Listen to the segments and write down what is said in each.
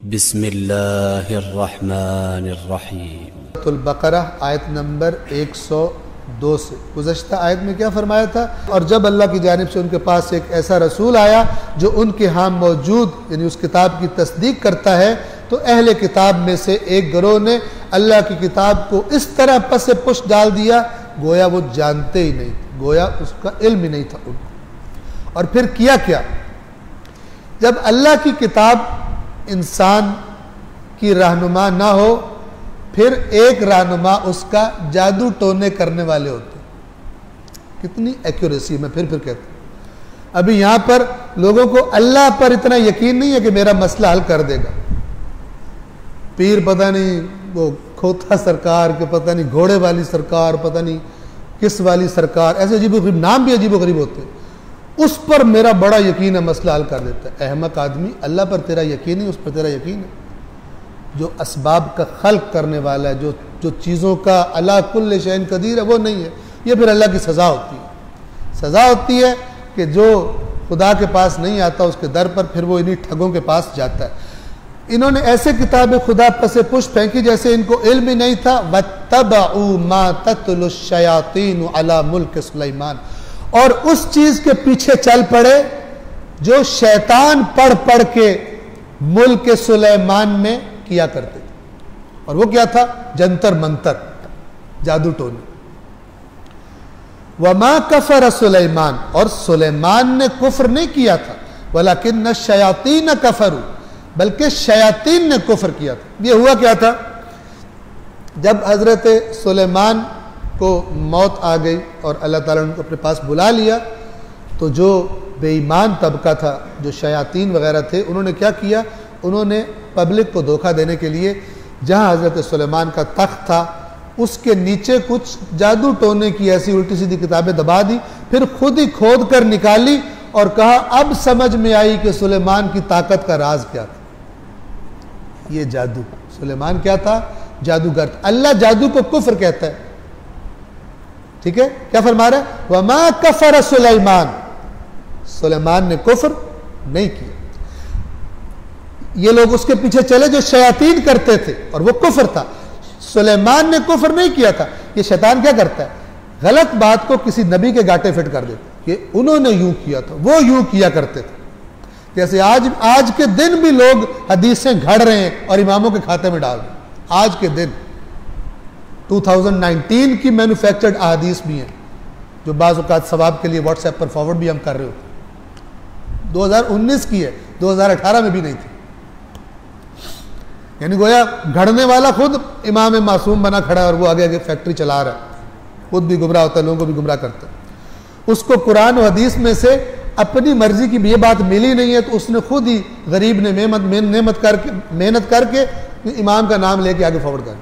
बिस्मिल्लाहिर्रहमानिर्रहीम। अल-बकरा आयत नंबर 102 से गुज़श्ता आयत में क्या फरमाया था? और जब अल्लाह की जानिब से उनके पास एक ऐसा रसूल आया जो उनके यहाँ मौजूद यानी उस किताब की तस्दीक करता है, तो अहले किताब में से एक गिरोह ने अल्लाह की किताब को इस तरह पसे पुश डाल दिया गोया वो जानते ही नहीं थे, गोया उसका इल्म ही नहीं था उनको। और फिर किया क्या? जब अल्लाह की किताब इंसान की रहनुमा ना हो, फिर एक रहनुमा उसका जादू टोने करने वाले होते। कितनी एक्यूरेसी, मैं फिर कहता हूं। अभी यहां पर लोगों को अल्लाह पर इतना यकीन नहीं है कि मेरा मसला हल कर देगा। पीर पता नहीं वो खोता सरकार के, पता नहीं घोड़े वाली सरकार, पता नहीं किस वाली सरकार, ऐसे अजीबोगरीब नाम भी अजीबोगरीब होते हैं। उस पर मेरा बड़ा यकीन है, मसला हल कर देता है। अहमक आदमी, अल्लाह पर तेरा यकीन है, उस पर तेरा यकीन है जो असबाब का खल्क करने वाला है, जो चीज़ों का अला कुल्ल शैइन कदीर है, वो नहीं है। ये फिर अल्लाह की सज़ा होती है। सज़ा होती है कि जो खुदा के पास नहीं आता उसके दर पर फिर वो इन्हीं ठगों के पास जाता है। इन्होंने ऐसे किताब खुदा पसे पुश फेंकी जैसे इनको इल्म ही नहीं था। वत्तबऊ मा तत्लु शयातीन अला मुल्क सुलैमान, और उस चीज के पीछे चल पड़े जो शैतान पढ़ पढ़ के मुल्क सुलेमान में किया करते थे। और वो क्या था? जंतर मंतर, जादू टोने। वमा कफर सुलेमान, और सुलेमान ने कुफ्र नहीं किया था। वलाकिन शयातीन कफरू, बल्कि शयातीन ने कुफ्र किया था। ये हुआ क्या था? जब हजरत सुलेमान को मौत आ गई और अल्लाह ताला ने उनको अपने पास बुला लिया, तो जो बेईमान तबका था, जो शयातीन वगैरह थे, उन्होंने क्या किया? उन्होंने पब्लिक को धोखा देने के लिए जहाँ हज़रत सुलेमान का तख्त था उसके नीचे कुछ जादू टोने की ऐसी उल्टी सीधी किताबें दबा दी, फिर खुद ही खोद कर निकाली और कहा अब समझ में आई कि सुलेमान की ताकत का राज क्या था। ये जादू, सुलेमान क्या था? जादूगर। अल्लाह जादू को कुफ्र कहता है। ठीक है, क्या फरमा रहा है? वमा कफर सुलेमान, सुलेमान ने कुफ्र नहीं किया। ये लोग उसके पीछे चले जो शयातीन करते थे और वो कुफ्र था। सुलेमान ने कुफ्र नहीं किया था। ये शैतान क्या करता है? गलत बात को किसी नबी के गाटे फिट कर देता। कि उन्होंने यूं किया था, वो यूं किया करते थे। जैसे आज के दिन भी लोग हदीसें घड़ रहे हैं और इमामों के खाते में डाल रहे हैं। आज के दिन 2019 की मैन्युफैक्चर्ड अहादीस भी हैं जो बाज़ औक़ात सवाब के लिए व्हाट्सएप पर फॉरवर्ड भी हम कर रहे होते। 2019 की है, 2018 में भी नहीं थी। यानी गोया घड़ने वाला खुद इमाम मासूम बना खड़ा है और वो आगे आगे फैक्ट्री चला रहा है, खुद भी गुमराह होता है, लोगों को भी गुमराह करता है। उसको कुरान और हदीस में से अपनी मर्जी की ये बात मिली नहीं है, तो उसने खुद ही गरीब ने मेहनत करके इमाम का नाम लेके आगे फॉरवर्ड कर।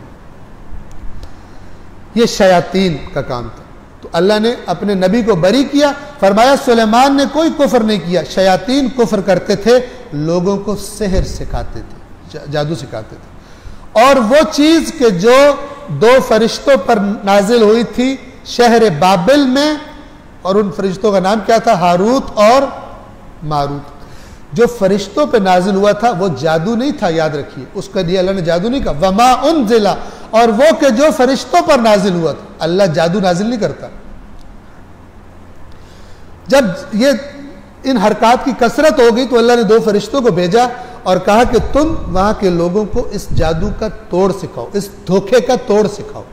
ये शयातीन का काम था। तो अल्लाह ने अपने नबी को बरी किया, फरमाया सुलेमान ने कोई कुफ्र नहीं किया। शयातीन कुफ्र करते थे, लोगों को सेहर सिखाते थे, जादू सिखाते थे। और वो चीज के जो दो फरिश्तों पर नाजिल हुई थी शहर बाबिल में, और उन फरिश्तों का नाम क्या था? हारूत और मारूत। जो फरिश्तों पे नाजिल हुआ था वो जादू नहीं था, याद रखिए। उसका लिए अल्लाह ने जादू नहीं कहा। वमा उनजिला, और वो के जो फरिश्तों पर नाजिल हुआ था। अल्लाह जादू नाजिल नहीं करता। जब ये इन हरकत की कसरत हो गई तो अल्लाह ने दो फरिश्तों को भेजा और कहा कि तुम वहां के लोगों को इस जादू का तोड़ सिखाओ, इस धोखे का तोड़ सिखाओ।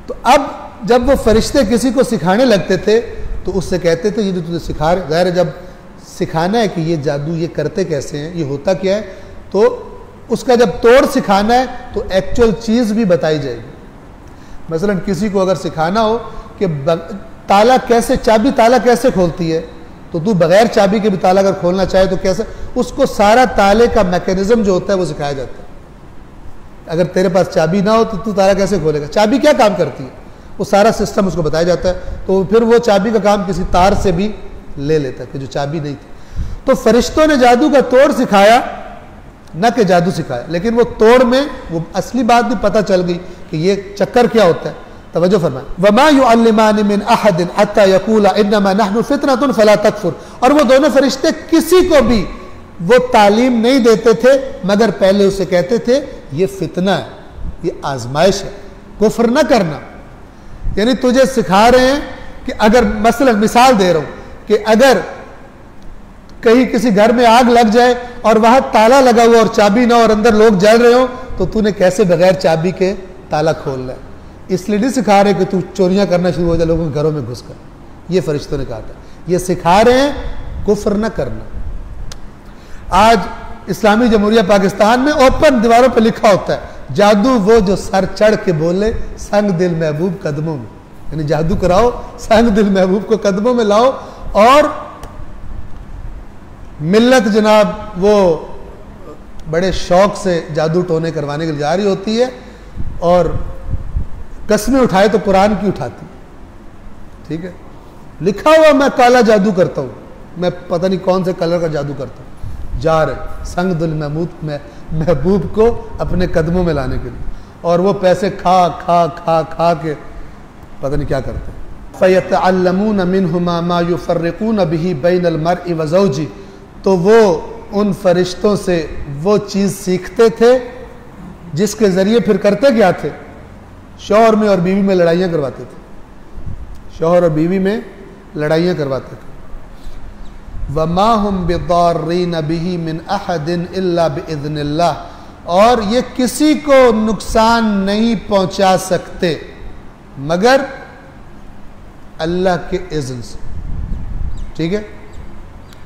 तो अब जब वो फरिश्ते किसी को सिखाने लगते थे तो उससे कहते थे ये जो तुझे सिखा रहे, ज़ाहिर है जब सिखाना है कि ये जादू ये करते कैसे हैं, ये होता क्या है, तो उसका जब तोड़ सिखाना है तो एक्चुअल चीज़ भी बताई जाएगी। मसलन किसी को अगर सिखाना हो कि ताला कैसे, चाबी ताला कैसे खोलती है, तो तू बगैर चाबी के भी ताला अगर खोलना चाहे तो कैसे, उसको सारा ताले का मैकेनिज्म जो होता है वो सिखाया जाता है। अगर तेरे पास चाबी ना हो तो तू ताला कैसे खोलेगा? चाबी क्या काम करती है, वो सारा सिस्टम उसको बताया जाता है। तो फिर वो चाबी का काम किसी तार से भी ले लेता है कि जो चाबी नहीं थी। तो फरिश्तों ने जादू का तोड़ सिखाया, न कि जादू सिखाया, लेकिन वो तोड़ में वो असली बात भी पता चल गई कि ये चक्कर क्या होता है। तवज्जो फरमाएं। वमा युअल्लिमानी मिन अहदिन हत्ता यक़ूला इन्नमा नहनु फितनतुन फला तकफुर, और वो दोनों फरिश्ते किसी को भी वो तालीम नहीं देते थे, मगर पहले उसे कहते थे ये फितना है, ये आजमाइश है, कुफ्र न करना। यानी तुझे सिखा रहे हैं कि अगर मसलन मिसाल दे रहा हूं कि अगर कहीं किसी घर में आग लग जाए और वहां ताला लगा हुआ और चाबी ना और अंदर लोग जल रहे हो, तो तूने कैसे बगैर चाबी के ताला खोलना है। इसलिए नहीं सिखा रहे कि तू चोरियां करना शुरू हो जाए लोगों के घरों में घुसकर, ये फरिश्तों ने कहा था। ये सिखा रहे हैं कुफ्र न करना। आज इस्लामी जमहूरिया पाकिस्तान में ओपन दीवारों पर लिखा होता है, जादू वो जो सर चढ़ के बोले संग दिल महबूब कदमों में। यानी जादू कराओ, संग दिल महबूब को कदमों में लाओ। और मिल्लत जनाब वो बड़े शौक से जादू टोने करवाने के लिए जा रही होती है और कस्में उठाए तो कुरान की उठाती। ठीक है, लिखा हुआ मैं काला जादू करता हूं, मैं पता नहीं कौन से कलर का जादू करता हूं। जा रहे संग दिल महबूब को अपने कदमों में लाने के लिए, और वो पैसे खा खा खा खा के पता नहीं क्या करते हैं। फ़यतअल्लमून मिन्हुमा मा युफ़र्रिक़ून बिही बैनल मर्इ व ज़ौजी, तो वो उन फरिश्तों से वो चीज़ सीखते थे जिसके ज़रिए फिर करते क्या थे, शौहर में और बीवी में लड़ाइयाँ करवाते थे, शौहर और बीवी में लड़ाइयाँ करवाते थे। वमा हुम बिदार्रीन बिही मिन अहदिन इल्ला बिइज़्निल्लाह, और ये किसी को नुकसान नहीं पहुँचा सकते मगर अल्लाह के इज़्न से। ठीक है,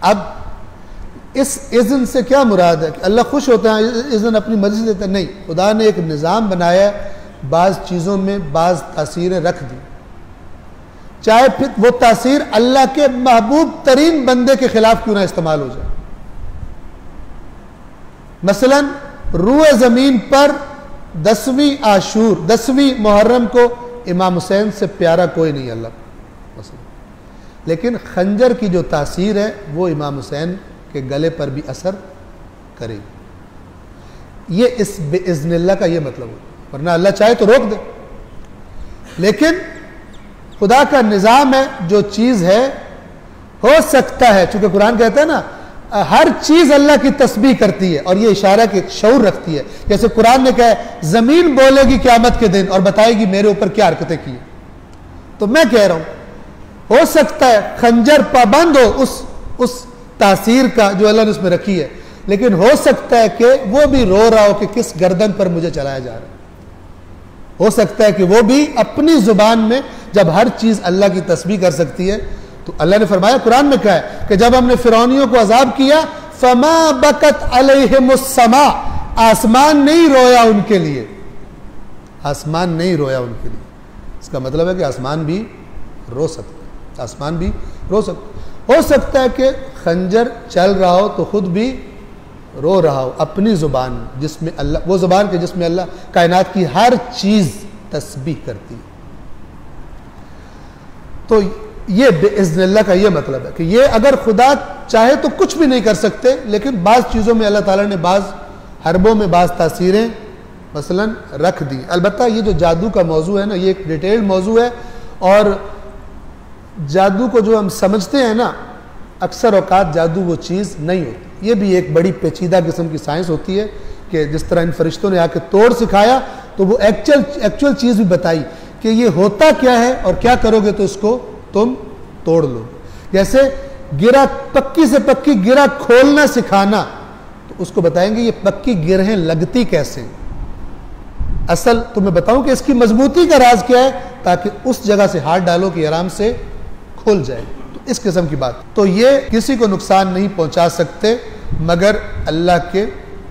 अब इस इज़्न से क्या मुराद है कि अल्लाह खुश होता है, इज़्न अपनी मर्जी से देता है? नहीं, खुदा ने एक निज़ाम बनाया, बाज़ चीज़ों में बाज़ तासीरें रख दी, चाहे फिर वो तासीर अल्लाह के महबूब तरीन बंदे के खिलाफ क्यों ना इस्तेमाल हो जाए। मसलन रूए ज़मीन पर 10वीं आशूर 10वीं मुहर्रम को इमाम हुसैन से प्यारा कोई नहीं अल्लाह, लेकिन खंजर की जो तासीर है वो इमाम हुसैन के गले पर भी असर करेगी। ये इस बिइज़्निल्लाह का ये मतलब है, वरना अल्लाह चाहे तो रोक दे। लेकिन खुदा का निज़ाम है, जो चीज़ है हो सकता है, चूंकि कुरान कहता है ना हर चीज़ अल्लाह की तस्बीह करती है और ये इशारा के शऊर रखती है। जैसे कुरान ने कहा है ज़मीन बोलेगी क़यामत के दिन और बताएगी मेरे ऊपर क्या हरकतें की। तो मैं कह रहा हूं हो सकता है खंजर पाबंद हो उस तासीर का जो अल्लाह ने उसमें रखी है, लेकिन हो सकता है कि वो भी रो रहा हो कि किस गर्दन पर मुझे चलाया जा रहा है। हो सकता है कि वो भी अपनी जुबान में, जब हर चीज अल्लाह की तस्बीह कर सकती है, तो अल्लाह ने फरमाया कुरान में कहा है कि जब हमने फिरौनियों को अजाब किया, फमा बकत अलैहिमुस्समा, आसमान नहीं रोया उनके लिए, आसमान नहीं रोया उनके लिए। इसका मतलब है कि आसमान भी रो सकता है, आसमान भी रो सकता। हो सकता है कि खंजर चल रहा हो तो खुद भी रो रहा हो अपनी जुबान में, जिसमें अल्लाह, वो जुबान के जिसमें अल्लाह कायनात की हर चीज तस्बीह करती है। तो ये बिइज़्निल्लाह का ये मतलब है कि ये अगर खुदा चाहे तो कुछ भी नहीं कर सकते, लेकिन बाज़ चीज़ों में अल्लाह ताला ने बाज़ हरबों में बाज़ तासीरें मसलन रख दी। अलबत्ता ये जो जादू का मौजू है ना, ये एक डिटेल्ड मौजू है, और जादू को जो हम समझते हैं ना, अक्सर औकात जादू वो चीज़ नहीं होती। ये भी एक बड़ी पेचीदा किस्म की साइंस होती है कि जिस तरह इन फरिश्तों ने आके तोड़ सिखाया, तो वो एक्चुअल चीज़ भी बताई कि ये होता क्या है और क्या करोगे तो इसको तुम तोड़ लो। जैसे गिरा, पक्की से पक्की गिरा खोलना सिखाना, तो उसको बताएंगे ये पक्की गिरहें लगती कैसे। असल तुम्हें बताऊं कि इसकी मजबूती का राज क्या है, ताकि उस जगह से हाथ डालो कि आराम से खुल जाए। तो इस किस्म की बात, तो ये किसी को नुकसान नहीं पहुंचा सकते मगर अल्लाह के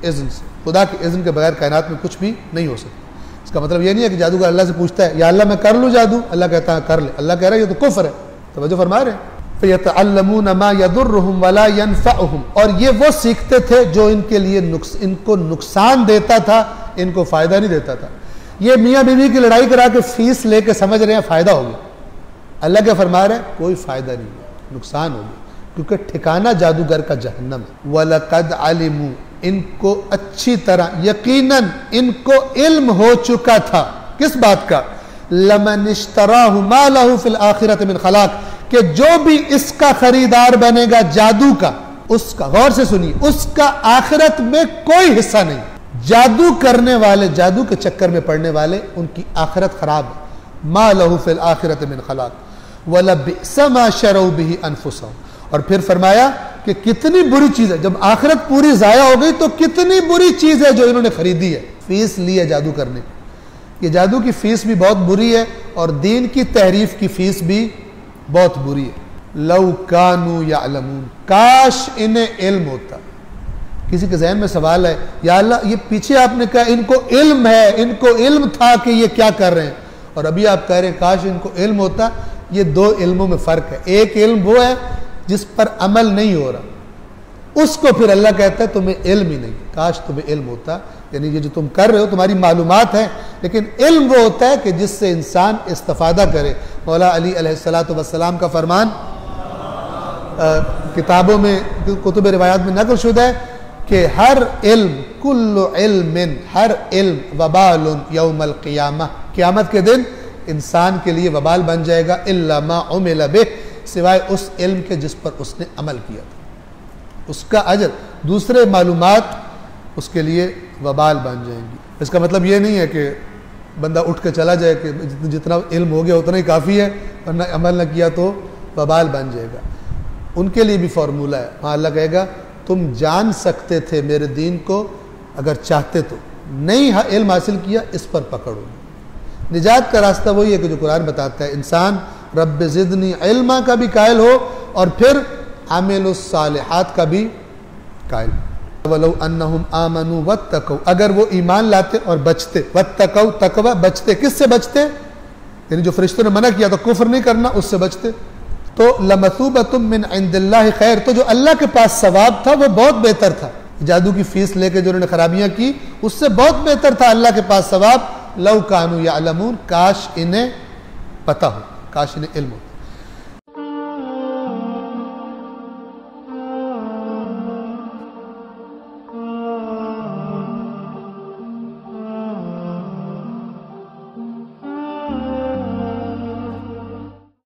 इज़्न से। खुदा के इज़्न के बगैर कायनात में कुछ भी नहीं हो सकता। इसका मतलब ये नहीं है कि जादूगर अल्लाह से पूछता है या अल्लाह मैं कर लूँ जादू, अल्लाह कहता है कर ले। अल्लाह कह रहा है ये तो कुफ्र है। तवज्जो फरमा रहे हैं। फ़यतअल्लमून मा यदुर्रुहुम वला यनफ़अहुम, और ये वो सीखते थे जो इनके लिए इनको नुकसान देता था, इनको फ़ायदा नहीं देता था। ये मियाँ बीवी की लड़ाई करा के फीस लेके समझ रहे हैं फ़ायदा होगा। अल्लाह क्या फरमा रहे हैं, कोई फ़ायदा नहीं, नुकसान होगा, क्योंकि ठिकाना जादूगर का जहन्नम है। वलक़द अलिमू, इनको अच्छी तरह यकीनन इनको इल्म हो चुका था किस बात का, लमन इश्तराहु मा लहु फिल आखिरति मिन खलाक, कि जो भी इसका खरीदार बनेगा जादू का, उसका, गौर से सुनिए, उसका आखिरत में कोई हिस्सा नहीं। जादू करने वाले, जादू के चक्कर में पड़ने वाले, उनकी आखिरत खराब है। मा लहू फिल आखिरत मिन खलाक वला बि'सा मा शरऊ बिही अनफुसहुम। और फिर फरमाया कि कितनी बुरी चीज है, जब आखिरत पूरी जाया हो गई तो कितनी बुरी चीज है जो इन्होंने खरीदी है। फीस ली है जादू करने की, ये जादू की फीस भी बहुत बुरी है और दीन की तहरीफ की फीस भी बहुत बुरी है। लौ कानू यअलमून, काश इन्हें इल्म होता। किसी के जहन में सवाल है, या अल्लाह ये पीछे आपने कहा इनको इल्म है, इनको इल्म था कि ये क्या कर रहे हैं, और अभी आप कह रहे हैं काश इनको इल्म होता। ये दो इल्मों में फ़र्क है। एक इल्म वो है जिस पर अमल नहीं हो रहा, उसको फिर अल्लाह कहता है तुम्हें इल्म ही नहीं, काश तुम्हें इल्म होता। यानी ये जो तुम कर रहे हो तुम्हारी मालूमात है, लेकिन इल्म वो होता है कि जिससे इंसान इस्तिफादा करे। मौला अली अलैहिस्सलातु वस्सलाम का फरमान किताबों में, कुतुब रिवायात में नकल शुदा है कि हर इल्म, कुल्लु इल्मिन, हर इल्म वबालुन यौमल क़ियामह, क़यामत के दिन इंसान के लिए वबाल बन जाएगा। इल्ला मा उमिला बिह, सिवाय उस इल्म के जिस पर उसने अमल किया था, उसका अजर। दूसरे मालूमात उसके लिए वबाल बन जाएंगी। इसका मतलब ये नहीं है कि बंदा उठ के चला जाए कि जितना इल्म हो गया उतना ही काफ़ी है, वरना अमल न किया तो वबाल बन जाएगा। उनके लिए भी फार्मूला है। वहाँ अल्लाह कहेगा तुम जान सकते थे मेरे दीन को अगर चाहते तो, नहीं इल्म हासिल किया, इस पर पकड़ो। निजात का रास्ता वही है कि जो कुरान बताता है, इंसान रब्ब ज़िदनी इल्मा का भी कायल हो और फिर आमिलुस सालिहात का भी कायल। वलौ अन्नहुम आमनू वत्तकौ, अगर वो ईमान लाते और बचते, वत्तकौ तकवा, बचते, किससे बचते, यानी जो फरिश्तों ने मना किया तो कुफ्र नहीं करना, उससे बचते, तो लमसूबतुम मिन इंदिल्लाहि खैर, तो जो अल्लाह के पास सवाब था वो बहुत बेहतर था। जादू की फीस लेके जो उन्होंने खराबियां की उससे बहुत बेहतर था अल्लाह के पास सवाब। लौ कानू यअलमून, काश इन्हें पता हो, काश इन्हें इल्म हो।